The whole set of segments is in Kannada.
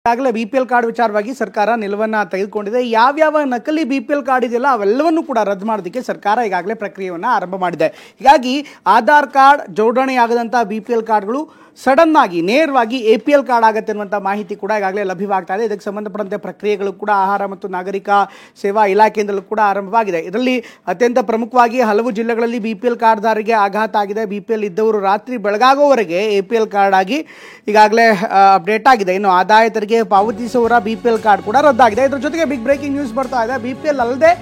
ಈಗಾಗಲೇ BPL ಕಾರ್ಡ್ ವಿಚಾರವಾಗಿ ಸರ್ಕಾರ ನಿಲುವನ್ನು ತೆಗೆದುಕೊಂಡಿದೆ. ಯಾವ್ಯಾವ ನಕಲಿ BPL ಕಾರ್ಡ್ ಇದೆಯಲ್ಲ ಅವೆಲ್ಲವನ್ನೂ ಕೂಡ ರದ್ದು ಮಾಡೋದಕ್ಕೆ ಸರ್ಕಾರ ಈಗಾಗಲೇ ಪ್ರಕ್ರಿಯೆಯನ್ನು ಆರಂಭ ಮಾಡಿದೆ. ಹೀಗಾಗಿ ಆಧಾರ್ ಕಾರ್ಡ್ ಜೋಡಣೆಯಾಗದಂಥ BPL ಕಾರ್ಡ್ಗಳು ಸಡನ್ ಆಗಿ ನೇರವಾಗಿ APL ಕಾರ್ಡ್ ಆಗುತ್ತೆ ಅನ್ನುವಂಥ ಮಾಹಿತಿ ಕೂಡ ಈಗಾಗಲೇ ಲಭ್ಯವಾಗ್ತಾ ಇದೆ. ಇದಕ್ಕೆ ಸಂಬಂಧಪಟ್ಟಂತೆ ಪ್ರಕ್ರಿಯೆಗಳು ಕೂಡ ಆಹಾರ ಮತ್ತು ನಾಗರಿಕ ಸೇವಾ ಇಲಾಖೆಯಿಂದಲೂ ಕೂಡ ಆರಂಭವಾಗಿದೆ. ಇದರಲ್ಲಿ ಅತ್ಯಂತ ಪ್ರಮುಖವಾಗಿ ಹಲವು ಜಿಲ್ಲೆಗಳಲ್ಲಿ BPL ಕಾರ್ಡ್ದಾರರಿಗೆ ಆಘಾತ ಆಗಿದೆ. BPL ಇದ್ದವರು ರಾತ್ರಿ ಬೆಳಗಾಗುವವರೆಗೆ APL ಕಾರ್ಡ್ ಆಗಿ ಈಗಾಗಲೇ ಅಪ್ಡೇಟ್ ಆಗಿದೆ. ಇನ್ನು ಆದಾಯ ತೆರಿಗೆ ಪಾವತಿಸುವವರ BPL ಕಾರ್ಡ್ ಕೂಡ ರದ್ದಾಗಿದೆ. ಇದ್ರ ಜೊತೆಗೆ ಬಿಗ್ ಬ್ರೇಕಿಂಗ್ ನ್ಯೂಸ್ ಬರ್ತಾ ಇದೆ. BPL ಅಲ್ಲದೆ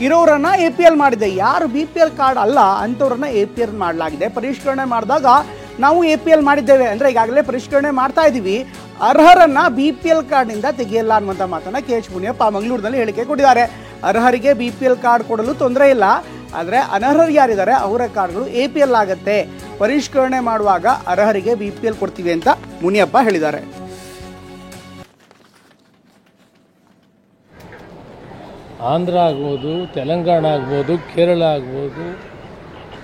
ಇರೋರನ್ನ APL ಮಾಡಿದೆ. ಯಾರು BPL ಕಾರ್ಡ್ ಅಲ್ಲ ಅಂಥವ್ರನ್ನ APL ಮಾಡಲಾಗಿದೆ. ಪರಿಷ್ಕರಣೆ ಮಾಡಿದಾಗ ನಾವು APL ಮಾಡಿದ್ದೇವೆ ಅಂದರೆ ಈಗಾಗಲೇ ಪರಿಷ್ಕರಣೆ ಮಾಡ್ತಾ ಇದ್ದೀವಿ, ಅರ್ಹರನ್ನ BPL ಕಾರ್ಡ್ನಿಂದ ತೆಗೆಯಲ್ಲ ಅನ್ನುವಂಥ ಮಾತನ್ನು KH ಮುನಿಯಪ್ಪ ಮಂಗಳೂರಿನಲ್ಲಿ ಹೇಳಿಕೆ ಕೊಟ್ಟಿದ್ದಾರೆ. ಅರ್ಹರಿಗೆ BPL ಕಾರ್ಡ್ ಕೊಡಲು ತೊಂದರೆ ಇಲ್ಲ, ಆದರೆ ಅನರ್ಹರು ಯಾರಿದ್ದಾರೆ ಅವರ ಕಾರ್ಡ್ಗಳು APL ಆಗುತ್ತೆ. ಪರಿಷ್ಕರಣೆ ಮಾಡುವಾಗ ಅರ್ಹರಿಗೆ BPL ಕೊಡ್ತೀವಿ ಅಂತ ಮುನಿಯಪ್ಪ ಹೇಳಿದ್ದಾರೆ. ಆಂಧ್ರ ಆಗ್ಬೋದು, ತೆಲಂಗಾಣ ಆಗ್ಬೋದು, ಕೇರಳ ಆಗ್ಬೋದು,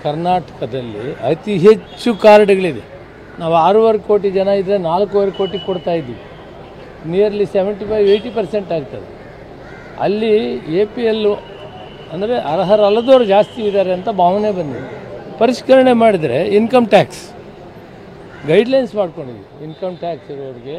ಕರ್ನಾಟಕದಲ್ಲಿ ಅತಿ ಹೆಚ್ಚು ಕಾರ್ಡ್ಗಳಿದೆ. ನಾವು 6.5 ಕೋಟಿ ಜನ ಇದ್ದರೆ 4.5 ಕೋಟಿ ಕೊಡ್ತಾ ಇದ್ದೀವಿ. ನಿಯರ್ಲಿ 75-80% ಆಗ್ತದೆ. ಅಲ್ಲಿ APL ಅಂದರೆ ಅರ್ಹರಲ್ಲದವರು ಜಾಸ್ತಿ ಇದ್ದಾರೆ ಅಂತ ಭಾವನೆ ಬಂದಿದೆ. ಪರಿಷ್ಕರಣೆ ಮಾಡಿದರೆ ಇನ್ಕಮ್ ಟ್ಯಾಕ್ಸ್ ಗೈಡ್ಲೈನ್ಸ್ ಮಾಡ್ಕೊಂಡಿದ್ವಿ. ಇನ್ಕಮ್ ಟ್ಯಾಕ್ಸ್ ಇರೋರಿಗೆ